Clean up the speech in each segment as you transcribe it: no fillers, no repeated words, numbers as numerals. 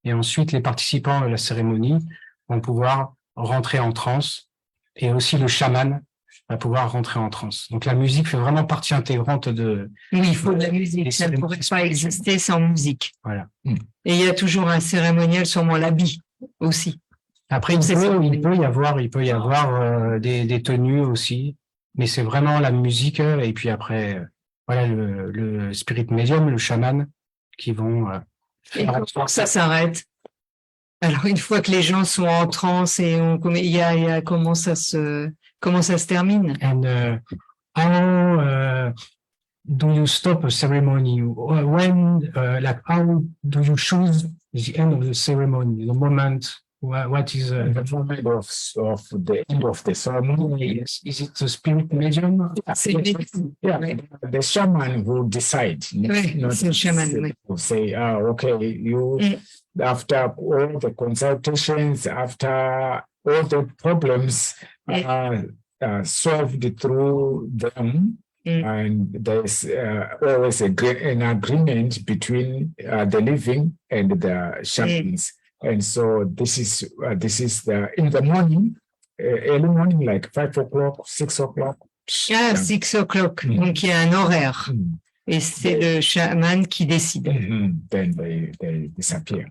Et ensuite, les participants de la cérémonie vont pouvoir rentrer en transe, et aussi le chaman va pouvoir rentrer en transe. Donc la musique fait vraiment partie intégrante de... Oui, il faut de la musique, ça ne pourrait pas exister sans musique. Voilà. Et il y a toujours un cérémoniel, sûrement l'habit aussi. Après, il peut y avoir des tenues aussi, mais c'est vraiment la musique, et puis après, voilà, le spirit medium, le chaman, qui vont faire ça s'arrête. Alors, une fois que les gens sont en transe et comment ça se termine? And how do you stop a ceremony? When, like, how do you choose the end of the ceremony, the moment? What is the moment of the end of the ceremony? Yes. Is it the spirit medium? Yeah, the shaman will decide. Not the shaman. Say, okay, you, after all the consultations, after all the problems solved through them, and there's always an agreement between the living and the shamans. And so this is in the morning, early morning, like 5 o'clock, 6 o'clock. Ah, 6 o'clock. Donc il y a un horaire. Et c'est le chaman qui décide. Then they disappear.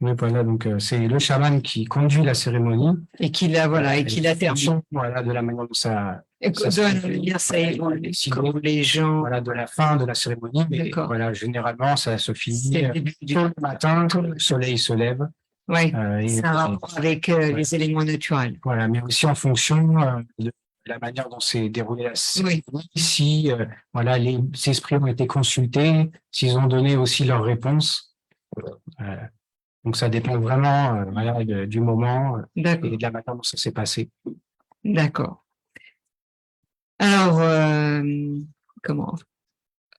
Oui, voilà, donc c'est le chaman qui conduit la cérémonie. Et qui la termine. Voilà, de la manière dont ça évolue, comme les gens. Voilà, de la fin de la cérémonie. Mais voilà, généralement, ça se finit tôt le matin, quand le soleil se lève. Oui, c'est un rapport avec les éléments naturels. Voilà, mais aussi en fonction de la manière dont s'est déroulée la cérémonie. Oui. Si voilà, les esprits ont été consultés, s'ils ont donné aussi leurs réponses. Donc, ça dépend vraiment voilà, du moment et de la manière dont ça s'est passé. D'accord. Alors,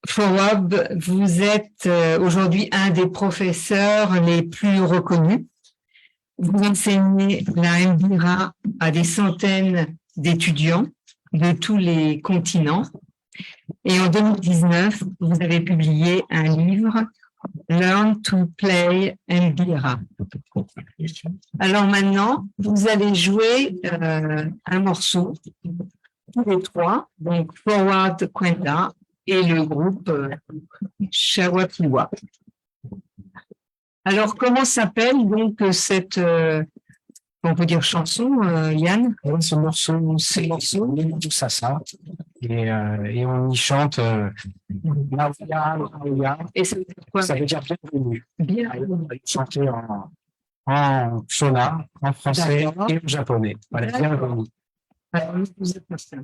Fawwad, vous êtes aujourd'hui un des professeurs les plus reconnus. Vous enseignez la Mbira à des centaines d'étudiants de tous les continents. Et en 2019, vous avez publié un livre, Learn to Play Mbira. Alors maintenant, vous allez jouer un morceau, tous les trois, donc Fawwad Kwenda et le groupe Shawapiwa. Alors, comment s'appelle donc cette, on peut dire chanson, Yann? Ce morceau, c'est tout ça. Et on y chante Mawia. Et ça veut dire quoi? Ça veut dire bienvenue. Bienvenue. Chanter en shona, en français et en japonais. Voilà, bienvenue. Alors, vous êtes ça.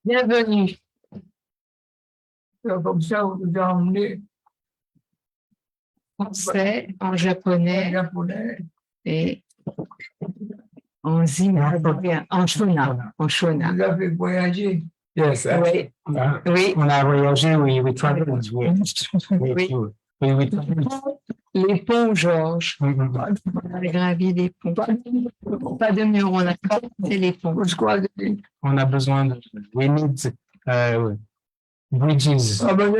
Bienvenue. Comme ça, vous vous emmenez Français, en en japonais japonais. et en zimbabwéen, en shona, en shona. Vous avez voyagé. Yes, Oui, oui. on a voyagé, we traveled with Oui. you. We traveled. Les ponts, Georges. Mhm. On a gravi des ponts. Pas de mur, on a traversé les ponts. On a besoin de, we need bridges. Ah ben,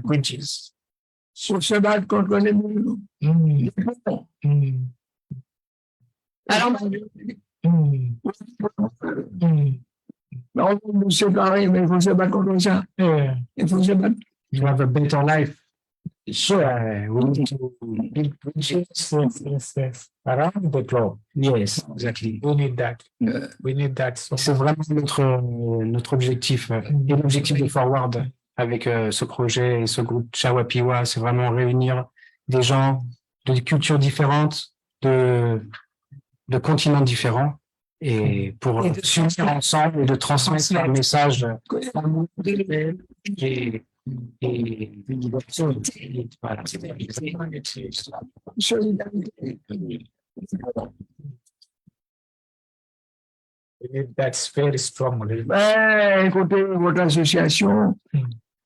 Bridges. pour se battre contre les murs. Mm. Mm. Alors, Mm. Mm. on va nous séparer, mais il faut se battre contre ça. Yeah. Il faut se battre. To have a better life. Sure, we need to build bridges around the globe. Yes, exactly. We need that. Euh, We need that. So C'est vraiment notre objectif et l'objectif de Forward avec ce projet et ce groupe Chawapiwa, c'est vraiment réunir des gens de cultures différentes, de continents différents et pour Et de s'unir ensemble et de transmettre un message et voilà. solidarité. we need that very strongly. Ben, écoutez, votre association,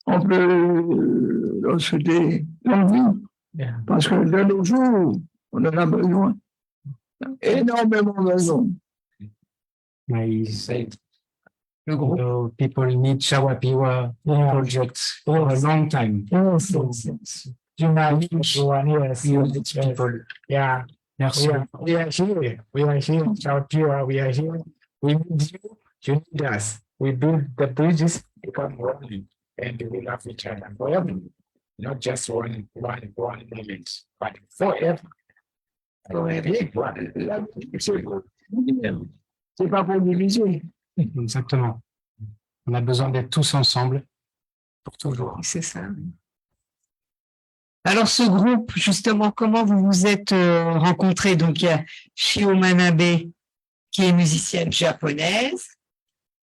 on peut leur souhaiter longue vie, Yeah. parce que de nos jours, on en a besoin. Énormément besoin. He said, people need Chawapiwa project for a long time. Yes, yes, yes. Unite everyone, yes, Unite yes. people. Yeah, Merci. we are here. We are here. Shout pure, we are here. We need you. You need us. We build the bridges, become one, and we love each other forever. Not just one moment, but forever. C'est pas pour diviser. Exactement. On a besoin d'être tous ensemble pour toujours. C'est ça. Alors, ce groupe, justement, comment vous vous êtes rencontrés? Donc, il y a Shio Manabe, qui est musicienne japonaise.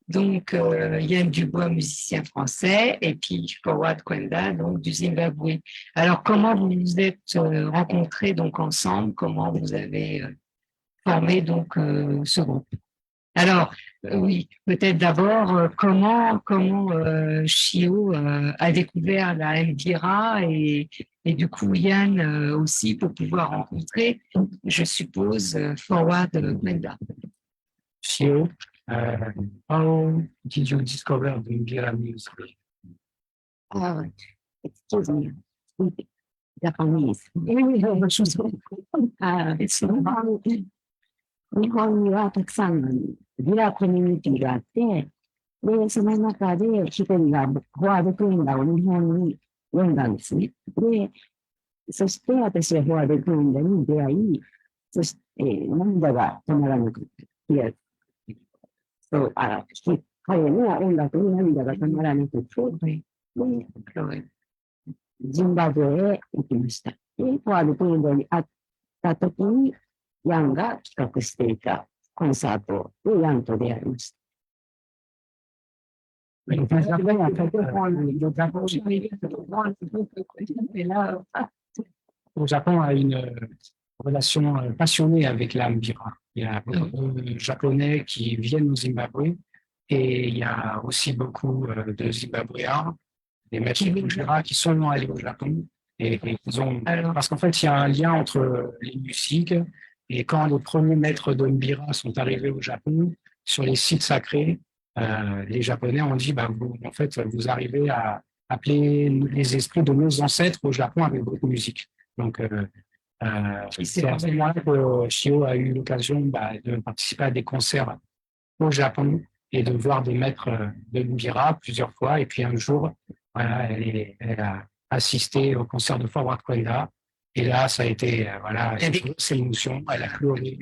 Donc, Yann Dubois, musicien français. Et puis, Forward Kwenda, donc, du Zimbabwe. Alors, comment vous vous êtes rencontrés, donc, ensemble? Comment vous avez formé, donc, ce groupe? Alors, oui, peut-être d'abord, comment Shio a découvert la Mbira et du coup Yann aussi pour pouvoir rencontrer, je suppose, Forward Kwenda. Shio, how did you discover the Mbira music? Excuse me, speak Japanese. It's 日本にはたくさんのビラコミュニティがあって、で、その中で一人がフォワードクイーンダを日本に読んだんですね。で、そして私はフォワードクイーンダに出会い、そして、涙が止まらなくて、いや、そう、彼の音楽に涙が止まらなくて、で、ジンバブエへ行きました。で、フォワードクイーンダに会ったときに、ヤンが企画していたコンサートでヤンと出会いました。Le Japon a une relation passionnée avec la Mbira. Il y a beaucoup de Japonais qui viennent au Zimbabwe et il y a aussi beaucoup de Zimbabwéens, des maîtres Mbira qui sont allés au Japon et ils ont, parce qu'en fait il y a un lien entre les musiques et quand les premiers maîtres de Mbira sont arrivés au Japon sur les sites sacrés, les Japonais ont dit vous, en fait vous arrivez à appeler les esprits de nos ancêtres au Japon avec votre musique. Donc, c'est à ce moment-là que Shio a eu l'occasion de participer à des concerts au Japon et de voir des maîtres de Mbira plusieurs fois. Et puis un jour, voilà, elle a assisté au concert de Forward Kwenda. Et là, ça a été, voilà, c'est l'émotion, elle a pleuré.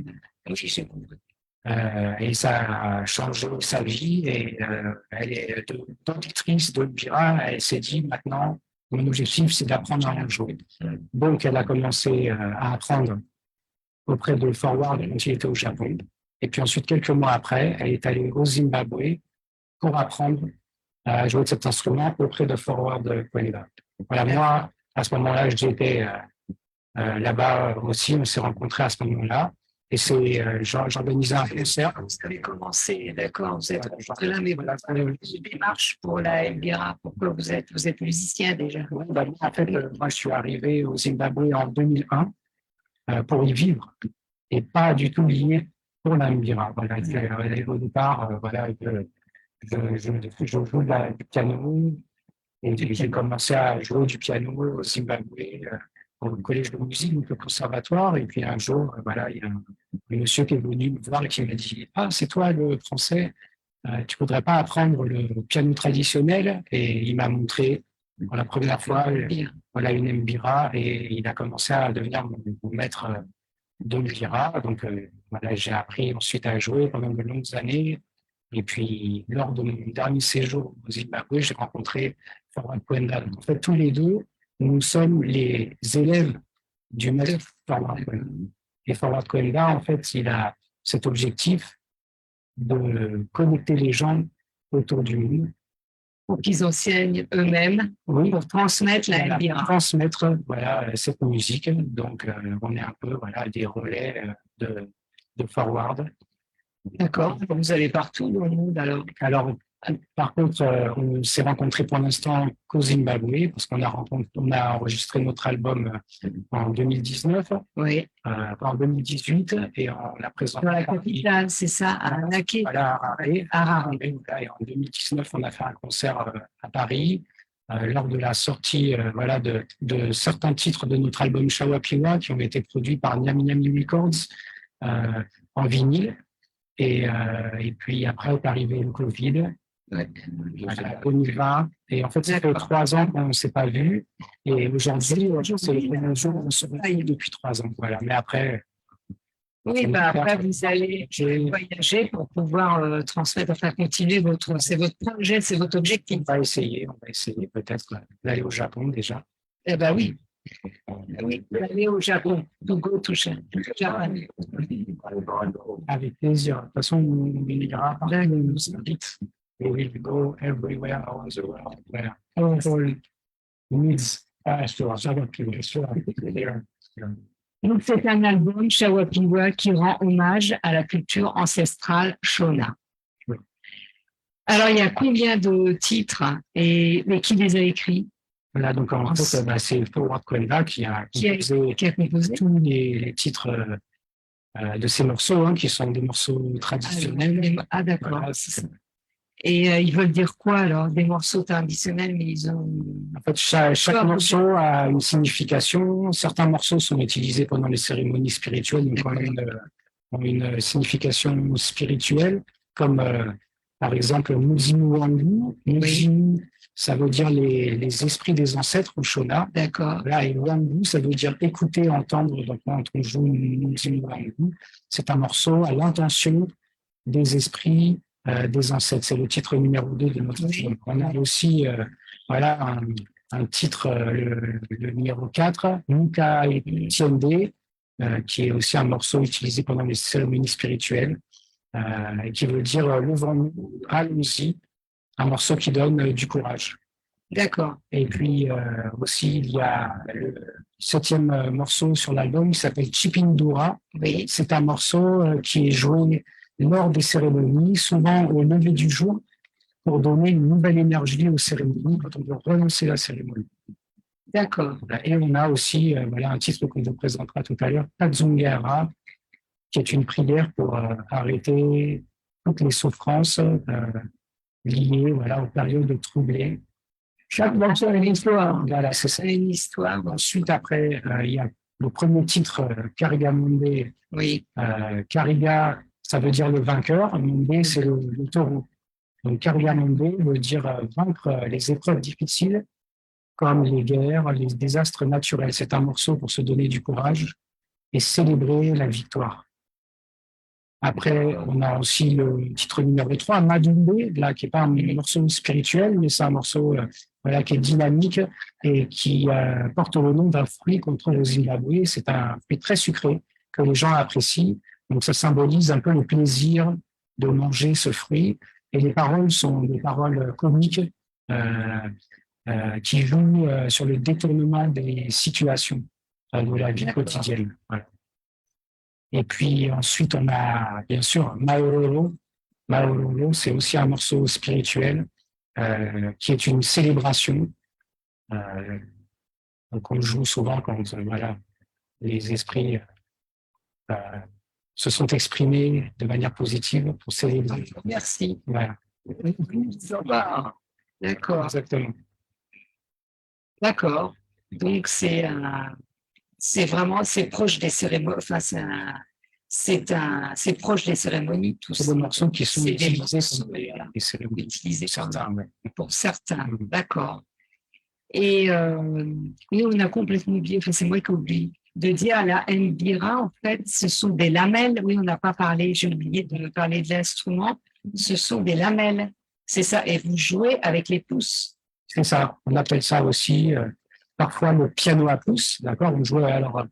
Et ça a changé sa vie. Et elle est auditrice de Mbira. Elle s'est dit maintenant, mon objectif, c'est d'apprendre à en jouer. Donc, elle a commencé à apprendre auprès de Forward quand il était au Japon. Et puis ensuite, quelques mois après, elle est allée au Zimbabwe pour apprendre à jouer de cet instrument auprès de Forward Kwenda. Voilà, moi, à ce moment-là, j'étais là-bas aussi. On s'est rencontrés à ce moment-là. Et c'est, j'organisais un concert. Vous avez commencé, d'accord, vous êtes rencontrés là, mais voilà, une démarche pour la Mbira, pourquoi vous êtes musicien déjà? Ouais, en fait, moi, je suis arrivé au Zimbabwe en 2001 pour y vivre et pas du tout lié pour la Mbira. Voilà, au départ, voilà, je joue du piano et j'ai commencé à jouer du piano au Zimbabwe au collège de musique, donc le conservatoire. Et puis un jour, voilà, il y a un monsieur qui est venu me voir et qui m'a dit « Ah, c'est toi le français ?» tu voudrais pas apprendre le piano traditionnel? Et il m'a montré pour la première fois, voilà, une mbira, et il a commencé à devenir mon maître de l'mbira. Donc, voilà, j'ai appris ensuite à jouer pendant de longues années. Et puis, lors de mon dernier séjour au Zimbabwe, j'ai rencontré Forward Kwenda. En fait, tous les deux, nous sommes les élèves du maître Forward Kwenda. Et Forward Kwenda, en fait, il a cet objectif de connecter les gens autour du monde. Pour qu'ils enseignent eux-mêmes, Oui, pour transmettre la voilà, mbira. transmettre voilà, cette musique. Donc, on est un peu voilà, des relais de Forward. D'accord. Vous allez partout dans le monde alors. Alors, par contre, on s'est rencontrés pour l'instant qu'au Zimbabwe, parce qu'on a enregistré notre album en 2019, Oui. en 2018, et on l'a présenté Dans la capitale, c'est ça, à Naké. voilà, à Harare. Harare. Et en 2019, on a fait un concert à Paris, lors de la sortie voilà, de certains titres de notre album Shawapiwa qui ont été produits par Nyami Nyami Records en vinyle. Et puis après est arrivé le Covid. Voilà, on y va. Et en fait, ça fait 3 ans qu'on ne s'est pas vu. Et aujourd'hui, c'est le premier jour où on se retrouve depuis 3 ans. Voilà. Mais après, Oui, bah après, vous allez voyager pour pouvoir transmettre, enfin continuer c'est votre projet, c'est votre objectif. on va essayer peut-être d'aller au Japon déjà. Eh ben oui. Oui, aller au Japon. To go to Japan. Avec plaisir. De toute façon, on ira partout, on nous invite. We will go everywhere around the world. Where all needs Donc, c'est un album, Shawapiwa, qui rend hommage à la culture ancestrale Shona. Oui. Alors, il y a combien de titres et qui les a écrits? Voilà, donc en fait, c'est Forward Kwenda qui a composé tous les titres de ces morceaux, hein, qui sont des morceaux traditionnels. Ah, d'accord. Voilà, et ils veulent dire quoi alors? Des morceaux traditionnels, mais ils ont. En fait, chaque morceau a une signification. Certains morceaux sont utilisés pendant les cérémonies spirituelles, donc ont une signification spirituelle, comme par exemple Muzimu Wangu. Muzimu, ça veut dire les esprits des ancêtres au Shona. D'accord. Là, et Wangu, ça veut dire écouter, entendre. Donc, quand on joue Muzimu Wangu, c'est un morceau à l'intention des esprits des ancêtres. C'est le titre numéro 2 de notre film. On a aussi voilà, un titre, le numéro 4, Nuka et Tiende, qui est aussi un morceau utilisé pendant les cérémonies spirituelles, et qui veut dire levons-nous, allons-y, un morceau qui donne du courage. D'accord. Et puis aussi, il y a le 7e morceau sur l'album qui s'appelle Chipindura. Oui. C'est un morceau qui est joué lors des cérémonies, souvent au lever du jour, pour donner une nouvelle énergie aux cérémonies quand on veut relancer la cérémonie. D'accord. Et on a aussi voilà, un titre qu'on vous présentera tout à l'heure, Tadzungara, qui est une prière pour arrêter toutes les souffrances liées voilà, aux périodes troublées. Chaque morceau a une histoire. Voilà, c'est ça. Une histoire. Ensuite, après, il y a le premier titre, Kariga Monde. Oui. Kariga, ça veut dire le vainqueur. Monde, c'est le taureau. Donc, Kariga Monde veut dire vaincre les épreuves difficiles, comme les guerres, les désastres naturels. C'est un morceau pour se donner du courage et célébrer la victoire. Après, on a aussi le titre numéro 3, Madumbe, là, qui n'est pas un morceau spirituel, mais c'est un morceau voilà, qui est dynamique et qui porte le nom d'un fruit qu'on trouve au Zimbabwe. C'est un fruit très sucré que les gens apprécient. Donc, ça symbolise un peu le plaisir de manger ce fruit. Et les paroles sont des paroles comiques qui jouent sur le détournement des situations de la vie quotidienne. Voilà. Et puis ensuite, on a bien sûr Maororo. Maororo, c'est aussi un morceau spirituel qui est une célébration. Donc on joue souvent quand voilà, les esprits se sont exprimés de manière positive pour célébrer. Merci. Voilà. D'accord. Exactement. D'accord. Donc c'est vraiment proche des cérémonies. Enfin, c'est proche des cérémonies, tout C'est ça. des morceaux qui sont C'est des utilisés morceaux, comme des cérémonies. utilisés Certains, ouais. pour certains, Mhm. d'accord. Et oui, on a complètement oublié, enfin, c'est moi qui oublie, de dire la mbira, en fait, ce sont des lamelles. Oui, on n'a pas parlé, j'ai oublié de parler de l'instrument. Ce sont des lamelles, c'est ça. Et vous jouez avec les pouces. C'est ça. On appelle ça aussi parfois le piano à pouce. D'accord? On joue alors.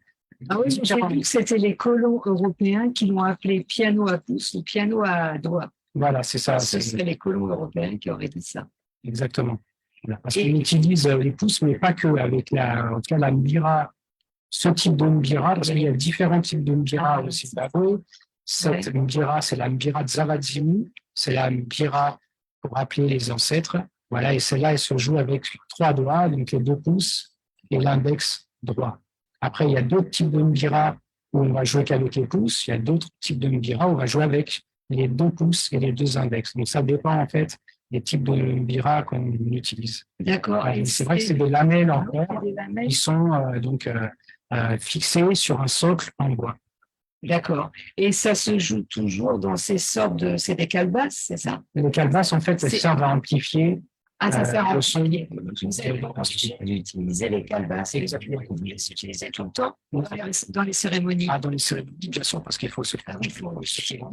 Ah oui, j'ai vu que c'était les colons européens qui l'ont appelé piano à pouce ou piano à doigts. Voilà, c'est ça. Ce seraient les colons européens qui auraient dit ça. Exactement. Voilà. Parce Et- qu'on utilise les pouces, mais pas que avec en tout cas, la mbira, ce type de mbira, parce qu'il y a différents types de mbira au Zimbabwe. Cette mbira, c'est la mbira de Zavadzimu. C'est la mbira pour appeler les ancêtres. Voilà. Et celle-là, elle se joue avec 3 doigts, donc les 2 pouces et l'index droit. Après, il y a d'autres types de mbira où on va jouer qu'avec les pouces. Il y a d'autres types de mbira où on va jouer avec les 2 pouces et les 2 index. Donc, ça dépend, en fait, des types de mbira qu'on utilise. D'accord. Ouais, Et c'est vrai que c'est des lamelles en c'est fer des lamelles. qui sont fixées sur un socle en bois. D'accord. Et ça se joue toujours dans ces sortes de, c'est des calebasses, c'est ça? Les calebasses, en fait, elles C'est- servent à amplifier. Ah, ça sert à le son. utiliser les calebasses. Exactement. Vous les utilisez tout le temps dans les cérémonies. Ah, dans les cérémonies, bien sûr, parce qu'il faut se Ah oui,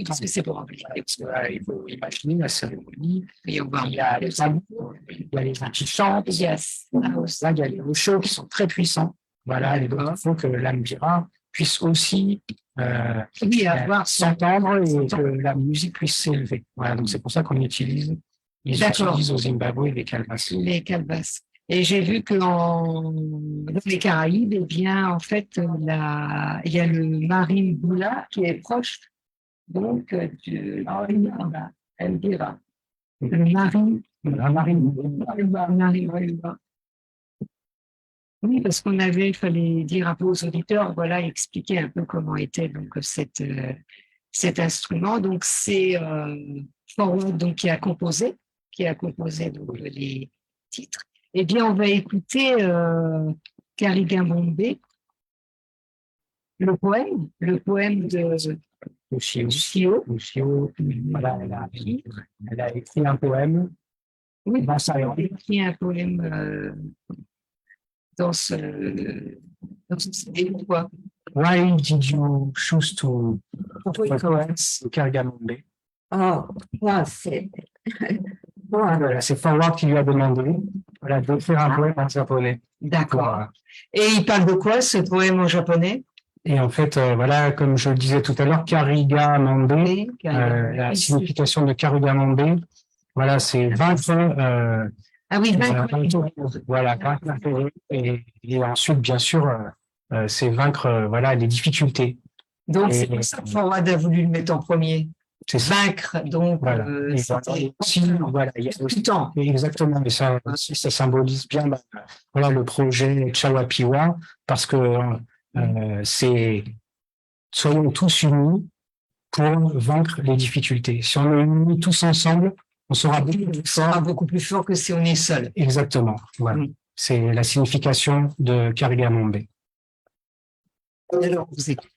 parce que c'est pour amplifier. Parce que, il faut imaginer la cérémonie. Et on va Il y a les tambours, il y a les gens qui chantent, Yes. là, il y a les rochos qui sont très puissants. Voilà, et donc il faut que l'ambira puisse aussi Oui, avoir s'entendre et que la musique puisse s'élever. Voilà, donc c'est pour ça qu'on utilise, ils D'accord. utilisent au Zimbabwe les calebasses. les calebasses. Et j'ai vu que dans les Caraïbes, eh bien, en fait, il y a le Marimbula qui est proche, donc, du Elvira. Le Marimbula. Oui, parce qu'on avait, il fallait dire un peu aux auditeurs, voilà, expliquer un peu comment était donc cet instrument. Donc c'est Forward donc qui a composé donc les titres. Eh bien, on va écouter Carigambombe, le poème de Chio. Voilà, elle a écrit un poème. Oui, dans sa langue. il a écrit un poème dans ce CD, quoi. Why did you choose to reference Karigamombe? Oh, moi, c'est. Voilà, c'est Forward qui lui a demandé voilà, de faire un poème en japonais. D'accord. Et il parle de quoi, ce poème en japonais? Et en fait, voilà, comme je le disais tout à l'heure, Karigamombe, la signification de Karigamombe, voilà, c'est vaincre, Ah oui, voilà, vaincre l'intérêt. Et ensuite, bien sûr, c'est vaincre, voilà, les difficultés. donc, Et- c'est pour ça que Forward a voulu le mettre en premier. C'est ça. Vaincre, donc, Voilà. Et c'était aussi, voilà, il y a tout le temps. exactement, mais ça aussi, ça symbolise bien, voilà, le projet Chawapiwa, parce que c'est soyons tous unis pour vaincre les difficultés. Si on est unis tous ensemble, on sera beaucoup plus sera fort. beaucoup plus fort que si on est seul. Exactement. Voilà. Mm. C'est la signification de Karigamombe. Alors, vous écoutez.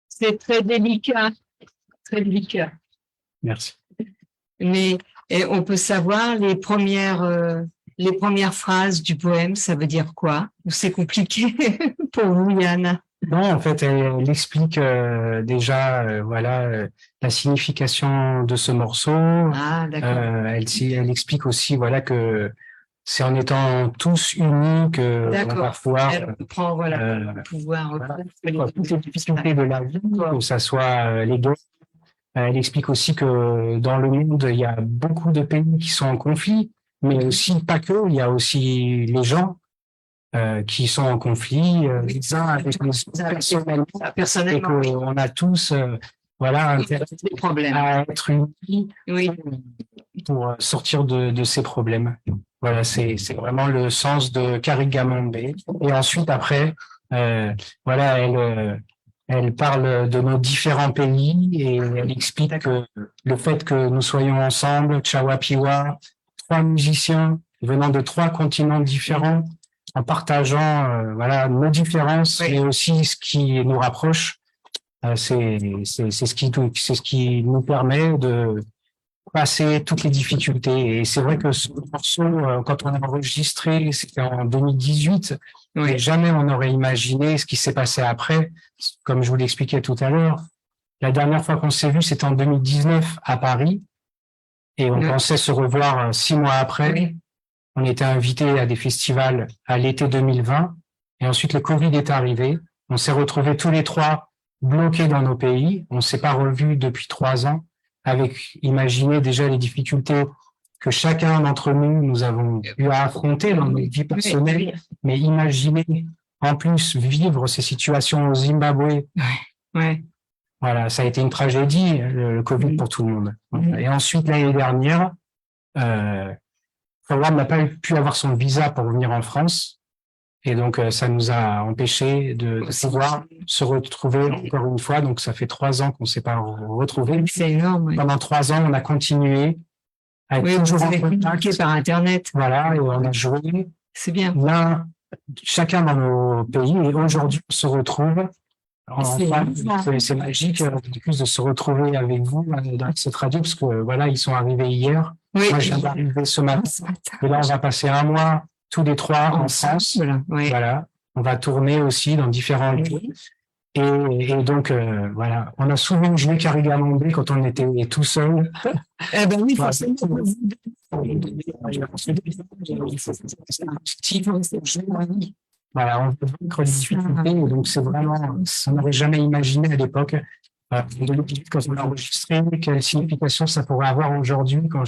C'est très délicat, très délicat. Merci. Mais on peut savoir les premières phrases du poème, ça veut dire quoi? Ou c'est compliqué pour vous, Yann? Non, en fait, elle explique déjà, la signification de ce morceau. Ah, d'accord. Elle explique aussi, voilà, que c'est en étant tous unis que on va D'accord. pouvoir Elle reprend, voilà, pouvoir toutes les difficultés de la vie, que ça soit les guerres. Elle explique aussi que dans le monde, il y a beaucoup de pays qui sont en conflit, mais aussi pas que, il y a aussi les gens qui sont en conflit, les uns avec les autres personnellement, et qu'on a tous, intérêt des problèmes. à être unis Oui, pour sortir de ces problèmes. Voilà, c'est vraiment le sens de Karigamombe. Et ensuite, après, elle parle de nos différents pays et elle explique que le fait que nous soyons ensemble, Chawapiwa, 3 musiciens venant de 3 continents différents, en partageant nos différences, Oui. mais aussi ce qui nous rapproche, c'est ce qui nous permet de passer toutes les difficultés. Et c'est vrai que ce morceau, quand on a enregistré, c'était en 2018, oui. et jamais on n'aurait imaginé ce qui s'est passé après. Comme je vous l'expliquais tout à l'heure, la dernière fois qu'on s'est vu, c'était en 2019 à Paris, et on Oui. pensait se revoir 6 mois après. Oui. On était invités à des festivals à l'été 2020, et ensuite le Covid est arrivé. On s'est retrouvés tous les 3 bloqués dans nos pays. On s'est pas revus depuis 3 ans, avec, imaginez déjà les difficultés que chacun d'entre nous avons eu à affronter dans notre vie personnelle, mais imaginez en plus vivre ces situations au Zimbabwe. Ouais. Voilà, ça a été une tragédie, le Covid pour tout le monde. Et ensuite, l'année dernière, Fawad n'a pas pu avoir son visa pour venir en France. Et donc, ça nous a empêché de pouvoir se retrouver encore une fois. Donc, ça fait 3 ans qu'on ne s'est pas retrouvés. C'est énorme. Oui. Pendant 3 ans, on a continué à être Oui, vous toujours en avez communiqué contact. par Internet. Voilà, et on a joué C'est bien. chacun dans nos pays. Et aujourd'hui, on se retrouve. Enfin, c'est magique, en plus de se retrouver avec vous dans cette radio, parce que voilà, ils sont arrivés hier. Oui. Moi, je viens d'arriver ce matin. Et là, on va passer un mois tous les 3 en France. Voilà. Oui. Voilà. On va tourner aussi dans différents lieux. Et donc, voilà. On a souvent joué Karigamombe quand on était tout seul. Eh ben oui, Voilà. forcément. Voilà, on peut vaincre les difficultés, et donc c'est vraiment, on n'aurait jamais imaginé à l'époque, quand on l'a enregistré, quelle signification ça pourrait avoir aujourd'hui quand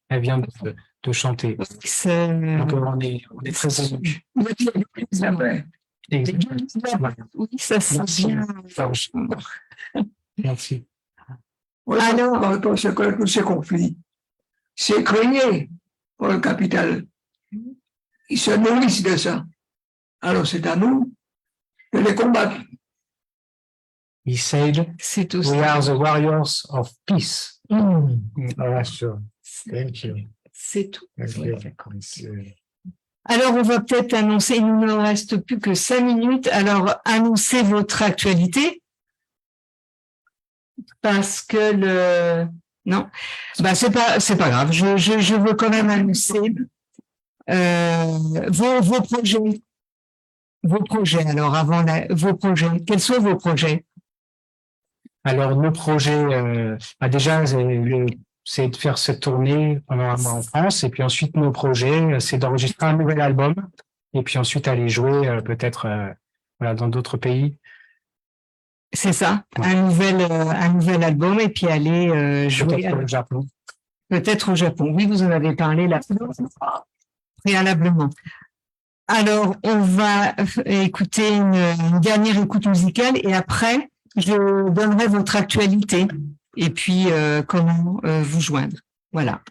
elle vient de chanter. Donc on est très émus. Après, Exactement. Oui, ça sent bien. Merci. alors, pour tous ces conflits, c'est créé pour le capital. Ils se nourrissent de ça. Alors, c'est à nous de les combattre. he said, C'est tout "We ça. are the warriors of peace." Oh, that's true. Thank you. C'est tout. Thank you. Monsieur. Alors, on va peut-être annoncer, il ne nous reste plus que 5 minutes. Alors, annoncez votre actualité. Parce que non, bah, c'est pas grave. Je veux quand même annoncer, vos projets. Vos projets, alors, vos projets. Quels sont vos projets? Alors, nos projets, déjà, c'est de faire cette tournée pendant un mois en France. Et puis ensuite, nos projets, c'est d'enregistrer un nouvel album. Et puis ensuite, aller jouer peut-être voilà, dans d'autres pays. C'est ça, Ouais. un nouvel album et puis aller jouer Peut-être au Japon. peut-être au Japon. Oui, vous en avez parlé là préalablement. Alors, on va écouter une dernière écoute musicale et après, je donnerai votre actualité et puis comment vous joindre. Voilà.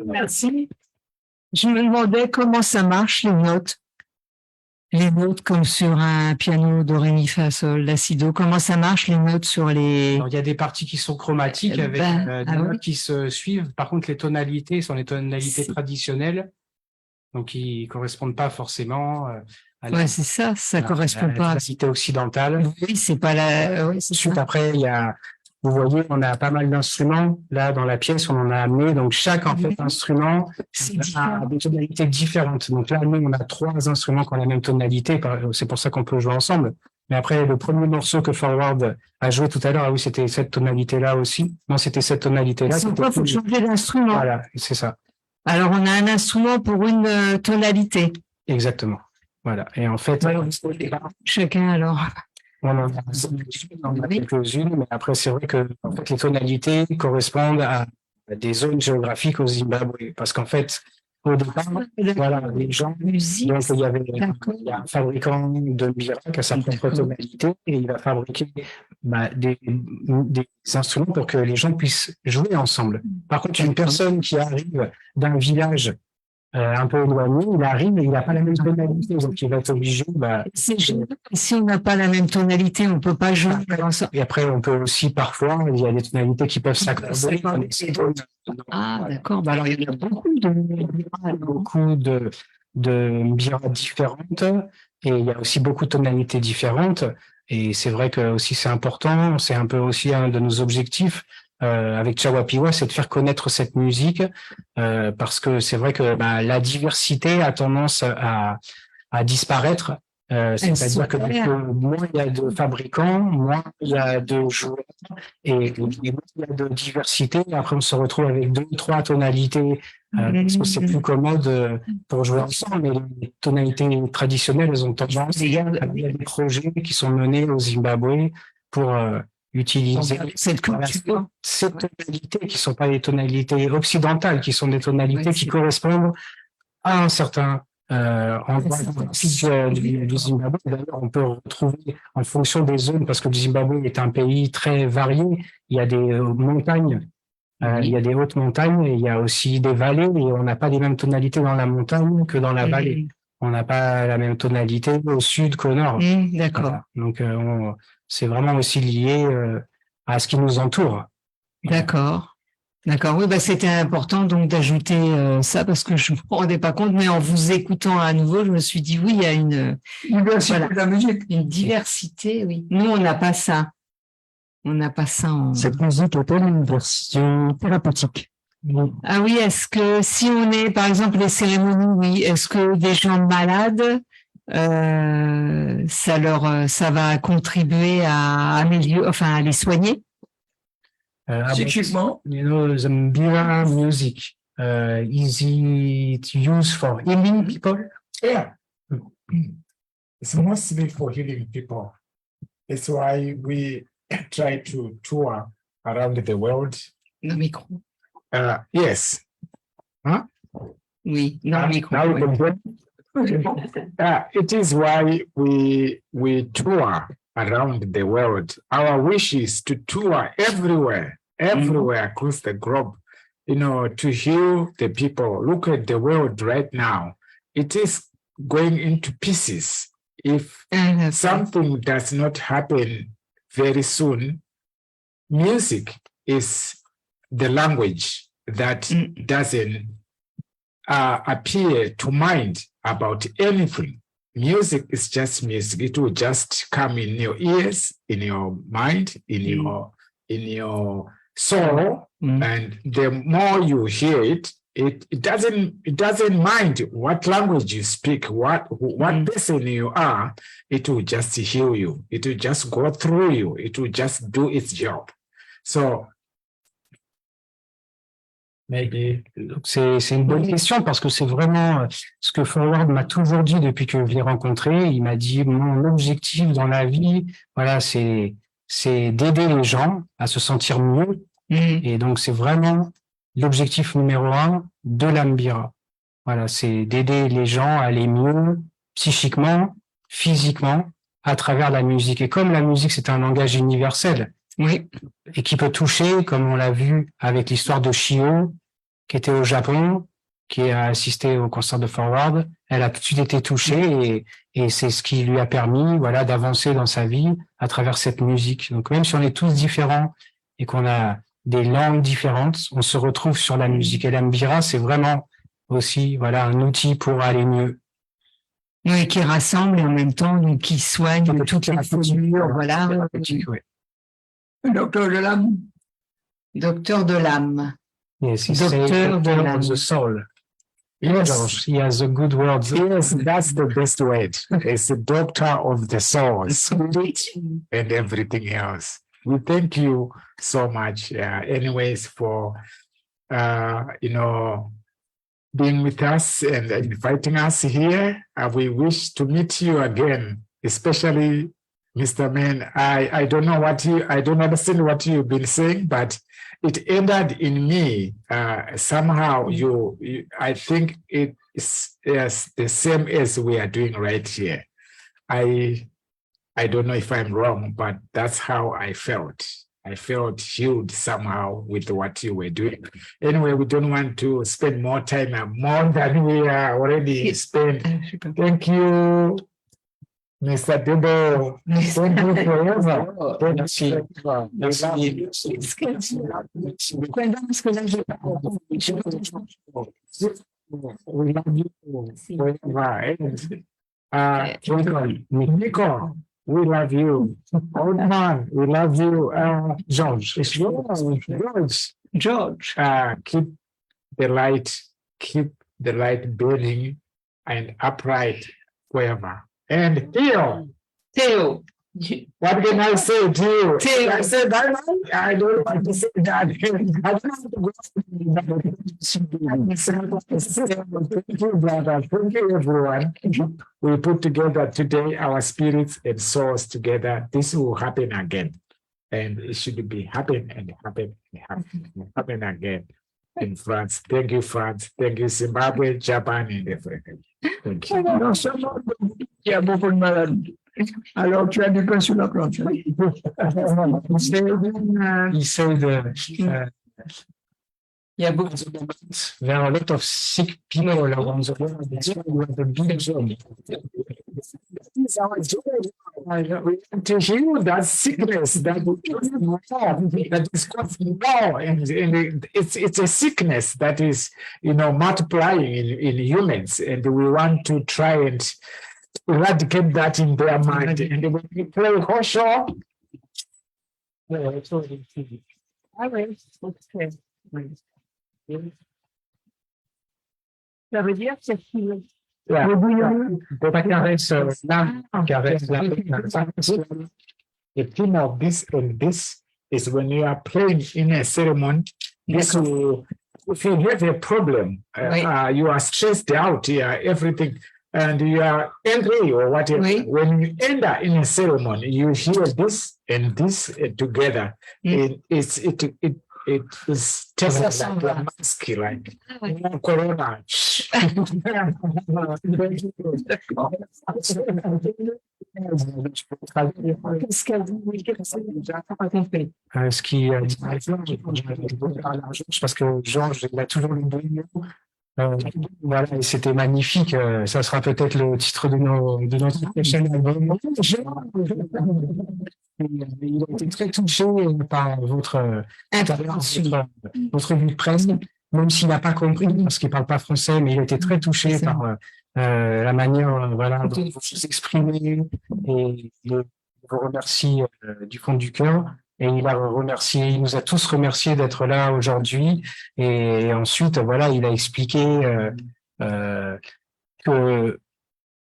Merci. Je me demandais comment ça marche, les notes. Les notes comme sur un piano do, ré, mi, fa, sol, la, si, do. Comment ça marche, les notes sur les... Alors, il y a des parties qui sont chromatiques avec des oui. notes qui se suivent. Par contre, les tonalités sont les tonalités traditionnelles, donc qui correspondent pas forcément à Ouais, c'est ça, ça correspond la pas. tonalité occidentale. Oui, c'est pas la... Oui, c'est Ensuite, ça. après, il y a, vous voyez, on a pas mal d'instruments. Là, dans la pièce, on en a amené. Donc, chaque, en fait, instrument a des tonalités différentes. Donc là, nous, on a 3 instruments qui ont la même tonalité. C'est pour ça qu'on peut jouer ensemble. Mais après, le premier morceau que Forward a joué tout à l'heure, ah oui, c'était cette tonalité-là aussi. Non, c'était cette tonalité-là. C'est quoi, faut changer d'instrument. Voilà, c'est ça. Alors, on a un instrument pour une tonalité. Exactement. Voilà. Et en fait, Chacun, alors. on en a quelques-unes, mais après, c'est vrai que en fait, les tonalités correspondent à des zones géographiques au Zimbabwe. Parce qu'en fait, au départ, voilà, les gens, Musique. donc il y a un fabricant de Mbira qui a sa propre tonalité et il va fabriquer des instruments pour que les gens puissent jouer ensemble. Par contre, une personne qui arrive d'un village un peu éloigné, il arrive et il n'a pas la même tonalité, donc il va être obligé. C'est génial. Si on n'a pas la même tonalité, on peut pas jouer. Et après, on peut aussi parfois, il y a des tonalités qui peuvent s'accorder. Ah, d'accord. Bah, alors, il y en a beaucoup de mbira différentes et il y a aussi beaucoup de tonalités différentes. Et c'est vrai que aussi c'est important, c'est un peu aussi un de nos objectifs avec Chawapiwa, c'est de faire connaître cette musique parce que c'est vrai que la diversité a tendance à disparaître. C'est-à-dire que moins il y a de fabricants, moins il y a de joueurs et moins il y a de diversité. Après, on se retrouve avec 2 ou 3 tonalités parce que c'est plus commode pour jouer ensemble. Mais les tonalités traditionnelles, elles ont tendance. Il y a des projets qui sont menés au Zimbabwe pour utiliser ces tonalités qui sont pas des tonalités occidentales, qui sont des tonalités qui correspondent à un certain endroit du Zimbabwe. D'ailleurs, on peut retrouver en fonction des zones, parce que le Zimbabwe est un pays très varié. Il y a des montagnes, il y a des hautes montagnes, et il y a aussi des vallées, et on n'a pas les mêmes tonalités dans la montagne que dans la vallée. On n'a pas la même tonalité au sud qu'au nord. D'accord. Donc, c'est vraiment aussi lié à ce qui nous entoure. D'accord. D'accord. Oui, c'était important donc d'ajouter ça parce que je ne me rendais pas compte, mais en vous écoutant à nouveau, je me suis dit oui, il y a une diversité de la musique. Une diversité, oui. Nous, on n'a pas ça. On n'a pas ça en... Cette musique est une version thérapeutique. Ah oui, est-ce que si on est, par exemple, les cérémonies, oui, est-ce que des gens malades, ça va contribuer à améliorer, enfin, à les soigner? Psychiquement. You know, the Mbira music, is it used for healing people? Yeah. It's mostly for healing people. It's why we try to tour around the world. Non, micro. Yes. Huh? Oui, non, micro. It is why we tour around the world. Our wish is to tour everywhere across the globe, to heal the people. Look at the world right now. It is going into pieces. If something does not happen very soon, music is the language that doesn't appear to mind about anything. Music is just music. It will just come in your ears, in your mind, in your soul, and the more you hear it, it doesn't mind what language you speak, what person you are. It will just heal you. It will just go through you. It will just do its job. So maybe. Donc, c'est une bonne question parce que c'est vraiment ce que Forward m'a toujours dit depuis que je l'ai rencontré. Il m'a dit, mon objectif dans la vie, voilà, c'est d'aider les gens à se sentir mieux. Et donc, c'est vraiment l'objectif numéro 1 de l'Ambira. Voilà, c'est d'aider les gens à aller mieux psychiquement, physiquement, à travers la musique. Et comme la musique, c'est un langage universel, oui, et qui peut toucher, comme on l'a vu avec l'histoire de Shio, qui était au Japon, qui a assisté au concert de Forward, elle a tout de suite été touchée et c'est ce qui lui a permis, voilà, d'avancer dans sa vie à travers cette musique. Donc même si on est tous différents et qu'on a des langues différentes, on se retrouve sur la musique. Et l'Ambira, c'est vraiment aussi, voilà, un outil pour aller mieux. Oui, qui rassemble et en même temps qui soigne toutes les figures, voilà. Oui. Docteur de l'âme. Docteur de l'âme. Yes, he's Docteur saying de l'âme. of the soul. yes, George, he has a good word. yes, that's the best word. It's the doctor of the soul, spirit, and everything else. We thank you so much, anyways, for being with us and inviting us here. We wish to meet you again, especially Mr. Man. I don't know I don't understand what you've been saying, but it ended in me. Somehow I think it is the same as we are doing right here. I don't know if I'm wrong, but that's how I felt. I felt healed somehow with what you were doing. Anyway, we don't want to spend more time, more than we are already spent. Thank you, Mr. Debo. Thank you forever. Merci. We love you forever. Nico, we love you. Old man, we love you. George. George. Keep the light burning and upright forever. And Theo, what can I say to you? Theo. I said, I don't want to say that. I don't want to go. Thank you, brother. Thank you, everyone. We put together today our spirits and souls together. This will happen again. And it should be happen again in France. Thank you, France. Thank you, Zimbabwe, Japan, and Africa. Thank you. Non seulement il y a beaucoup de malades. Alors tu as du pain sur la planche. He said Il y a beaucoup there are a lot of sick people around the world. That's why we have a big job. It's our joy. We want to heal that sickness that is causing more, and it's a sickness that is multiplying in humans, and we want to try and eradicate that in their mind. And when we play Hosho, Ça veut dire que c'est yeah, Pas caresse l'âme, caresse l'âme. the theme of this and this is when you are playing in a ceremony. This will, if you have a problem, you are stressed out, everything, and you are angry or whatever. Oui. When you enter in a ceremony, you hear this and this together. It is just like a mask, like Corona. Ce qui dit parce que Georges, il a toujours le bon mot. Voilà, et c'était magnifique. Ça sera peut-être le titre de notre prochain album. Il a été très touché par votre vue de presse. même s'il n'a pas compris, parce qu'il parle pas français, mais il était très touché par la manière, voilà, dont vous vous exprimez, et il vous remercie du fond du cœur. Et il nous a tous remerciés d'être là aujourd'hui. Et ensuite, voilà, il a expliqué que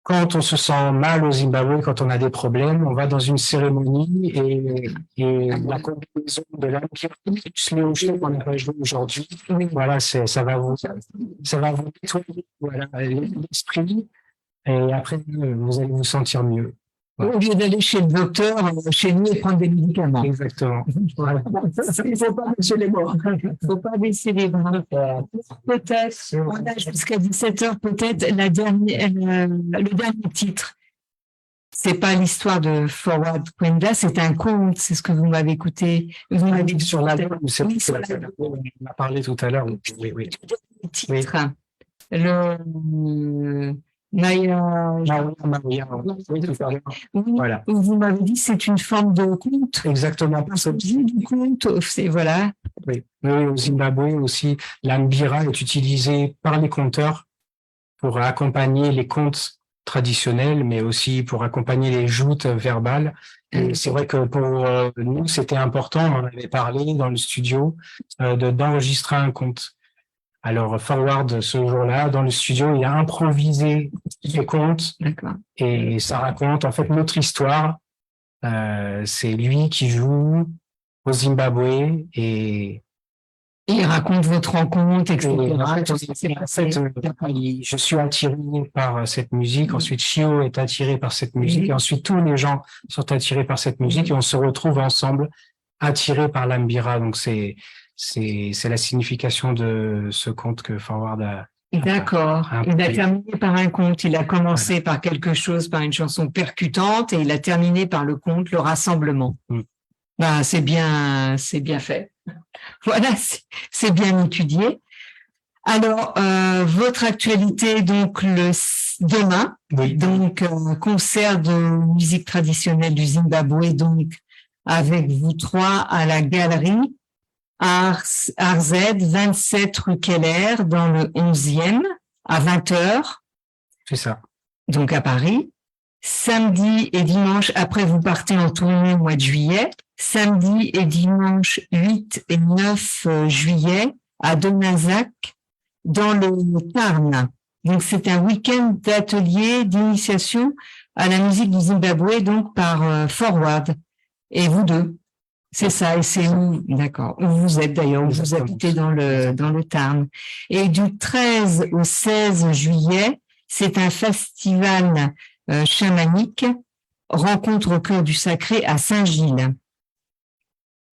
quand on se sent mal au Zimbabwe, quand on a des problèmes, on va dans une cérémonie et la combinaison de l'Empire plus les hochets qu'on a joué aujourd'hui, voilà, ça va vous nettoyer, voilà, l'esprit, et après, vous allez vous sentir mieux. Au lieu d'aller chez le docteur, chez nous et prendre des médicaments. Exactement. Voilà. Il faut pas baisser les bras. Faut pas baisser les bras. Peut-être, on a jusqu'à 17h, peut-être le dernier titre. C'est pas l'histoire de Forward Kwenda, c'est un conte, c'est ce que vous m'avez écouté. Vous m'avez dit Sur l'album, c'est Oui, sur l'album. on en a parlé tout à l'heure. Oui, oui. le titre. Le Maya. Maria, oui, tout à l'heure. Oui, Voilà. vous m'avez dit c'est une forme de conte. Exactement. Du conte, c'est voilà. Oui. Oui, au Zimbabwe aussi, l'ambira est utilisé par les conteurs pour accompagner les contes traditionnels, mais aussi pour accompagner les joutes verbales. Et c'est vrai que pour nous, c'était important, on en avait parlé dans le studio, d'enregistrer un conte. Alors, Forward, ce jour-là, dans le studio, il a improvisé les contes D'accord. et ça raconte en fait notre histoire. C'est lui qui joue au Zimbabwe et Et il raconte votre rencontre, etc. je suis attiré par cette musique. Ensuite, Shio est attiré par cette musique. Et ensuite, tous les gens sont attirés par cette musique et on se retrouve ensemble attirés par l'ambira. Donc, c'est la signification de ce conte que Forward a. D'accord. Il a terminé par un conte. Il a commencé par quelque chose, par une chanson percutante, et il a terminé par le conte, le rassemblement. Ben, c'est bien fait. Voilà, c'est bien étudié. Alors, votre actualité, donc demain, Oui. donc concert de musique traditionnelle du Zimbabwe, donc avec vous trois à la galerie RZ 27 rue Keller dans le 11e à 20h. C'est ça. Donc à Paris. Samedi et dimanche, après vous partez en tournée au mois de juillet. Samedi et dimanche 8 et 9 juillet à Donazac dans le Tarn. Donc c'est un week-end d'atelier d'initiation à la musique du Zimbabwe, donc par Forward. Et vous deux. C'est ça, et c'est où, d'accord, où vous êtes d'ailleurs, où vous habitez dans le Tarn. Et du 13 au 16 juillet, c'est un festival chamanique, rencontre au cœur du sacré à Saint-Gilles.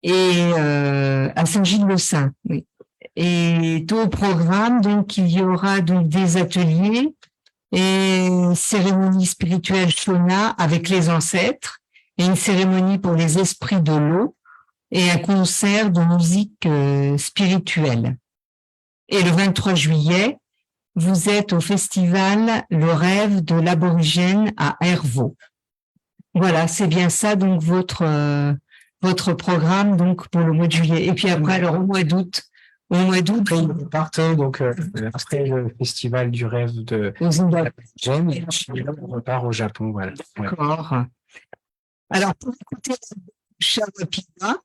Et à Saint-Gilles-le-Saint, oui. Et au programme, donc, il y aura donc des ateliers et cérémonie spirituelle Shona avec les ancêtres, et une cérémonie pour les esprits de l'eau, et un concert de musique spirituelle. Et le 23 juillet, vous êtes au festival Le Rêve de l'Aborigène à Hervaux. Voilà, c'est bien ça, donc votre programme donc pour le mois de juillet. Et puis après, alors au mois d'août, Après, ils partent, donc, après le festival du rêve de l'Aborigène, et puis on repart au Japon, voilà. D'accord. Alors, pour écouter Shawapima,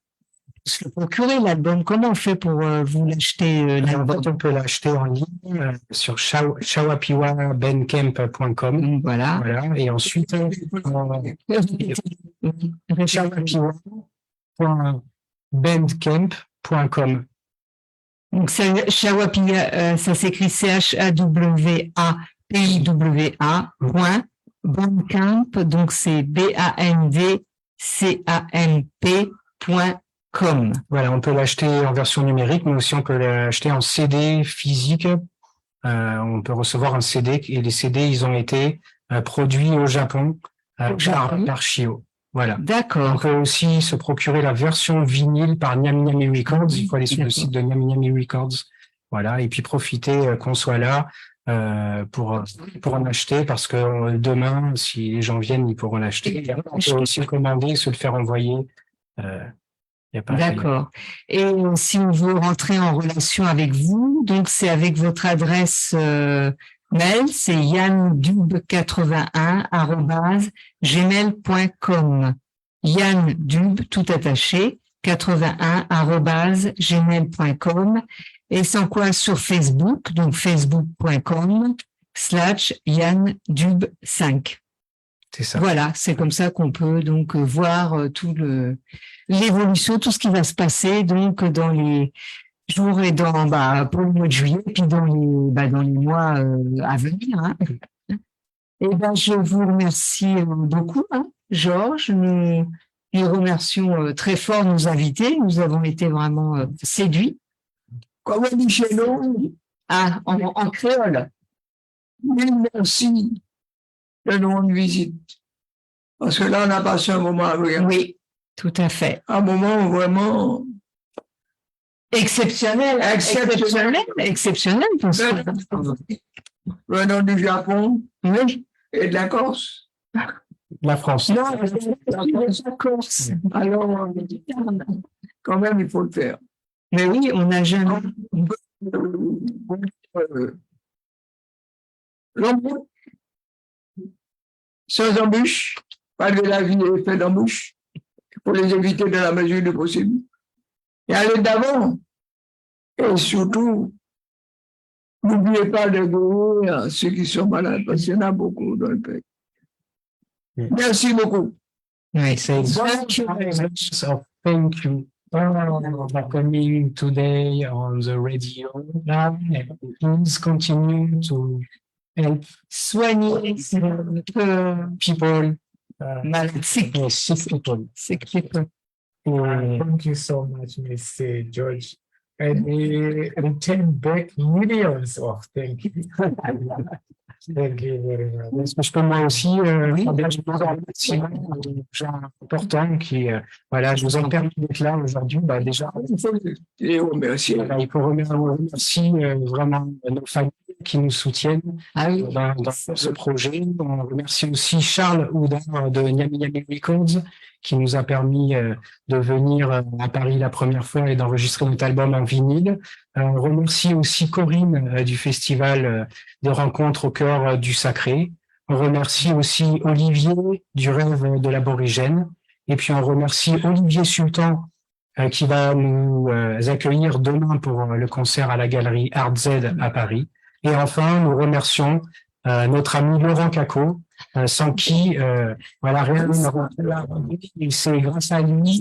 se le procurer l'album, comment on fait pour vous l'acheter En l'album? fait, on peut l'acheter en ligne sur shawapiwabencamp.com. Voilà. Voilà. Et ensuite, shawapiwa.bandcamp.com. Donc, Shawapia, ça s'écrit CHAWAPIWA.bandcamp, donc c'est BANDCAMP.com. Voilà, on peut l'acheter en version numérique, mais aussi on peut l'acheter en CD physique. On peut recevoir un CD et les CD, ils ont été produits au Japon par Shio. Voilà. D'accord. On peut aussi se procurer la version vinyle par Nyami Nyami Records. Il faut aller sur le site de Nyami Nyami Records. Voilà. Et puis profiter qu'on soit là pour en acheter, parce que demain, si les gens viennent, ils pourront l'acheter. On peut aussi le commander, se le faire envoyer. Il y a pas. D'accord. Et si on veut rentrer en relation avec vous, donc c'est avec votre adresse mail, c'est yannedub81@gmail.com. Yanndub, tout attaché, 81@gmail.com. Et sans quoi sur Facebook, donc facebook.com/yanndub5. C'est ça. Voilà, c'est comme ça qu'on peut donc voir l'évolution, tout ce qui va se passer donc dans les jours et pour le mois de juillet, puis dans les mois à venir. Hein. Et je vous remercie beaucoup, hein, Georges. Nous remercions très fort nos invités. Nous avons été vraiment séduits. Comme on dit chez nous, En créole. mille merci de nous rendre visite. Parce que là, on a passé un moment agréable. Oui, tout à fait. Un moment vraiment Exceptionnel. Pour ça. venant du Japon Oui. et de la Corse. La France. Non, la Corse. Alors, quand même, il faut le faire. Mais oui, on n'a jamais. L'embûche, sans embûche, pas de la vie est faite d'embûches, il faut les éviter dans la mesure du possible. Et aller d'avant. Et surtout, n'oubliez pas de guérir ceux qui sont malades, parce qu'il y en a beaucoup dans le pays. Merci beaucoup. Oui, Say thank you very much. So thank you for coming today on the radio. Please continue to help soigner people, malades, sick people. people. Thank you so much, Miss George. And we return back millions of thank you. Thank you very much. Est-ce que je peux moi aussi remercier les gens importants qui, je vous en permis d'être là aujourd'hui. Déjà, Et remercier. il faut remercier vraiment nos familles qui nous soutiennent dans ce projet. On remercie aussi Charles Houdin de Nyami Nyami Records qui nous a permis de venir à Paris la première fois et d'enregistrer notre album en vinyle. On remercie aussi Corinne du festival des rencontres au cœur du sacré. On remercie aussi Olivier du rêve de l'aborigène. Et puis on remercie Olivier Sultan qui va nous accueillir demain pour le concert à la galerie Art Z à Paris. Et enfin, nous remercions notre ami Laurent Cacot, sans qui, rien n'aurait été. C'est grâce à lui,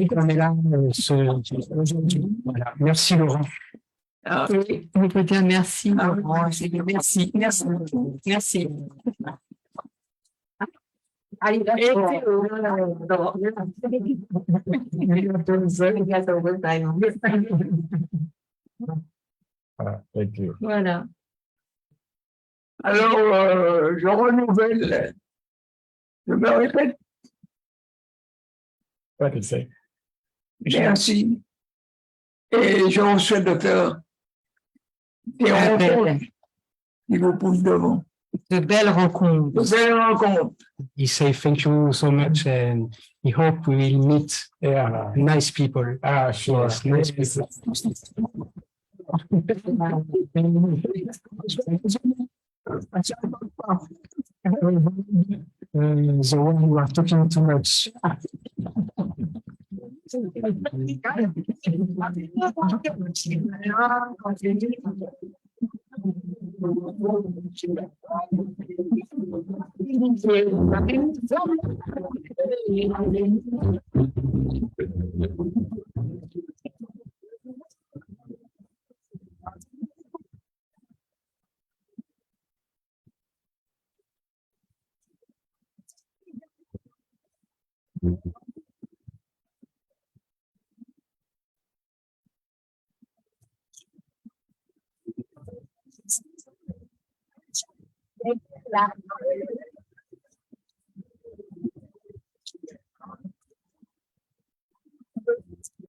qu'on est là aujourd'hui. Voilà. Merci Laurent. Oui, on peut dire merci. Merci. Merci. Thank you. Voilà. Alors, je renouvelle, je me répète, What do you say? merci. Et je vous souhaite de faire des rencontres qui vous poussent devant. De belles rencontres. De belles rencontres. He say thank you so much and he hope we will meet nice people. Sure. Yes, nice people. The one who are talking too much.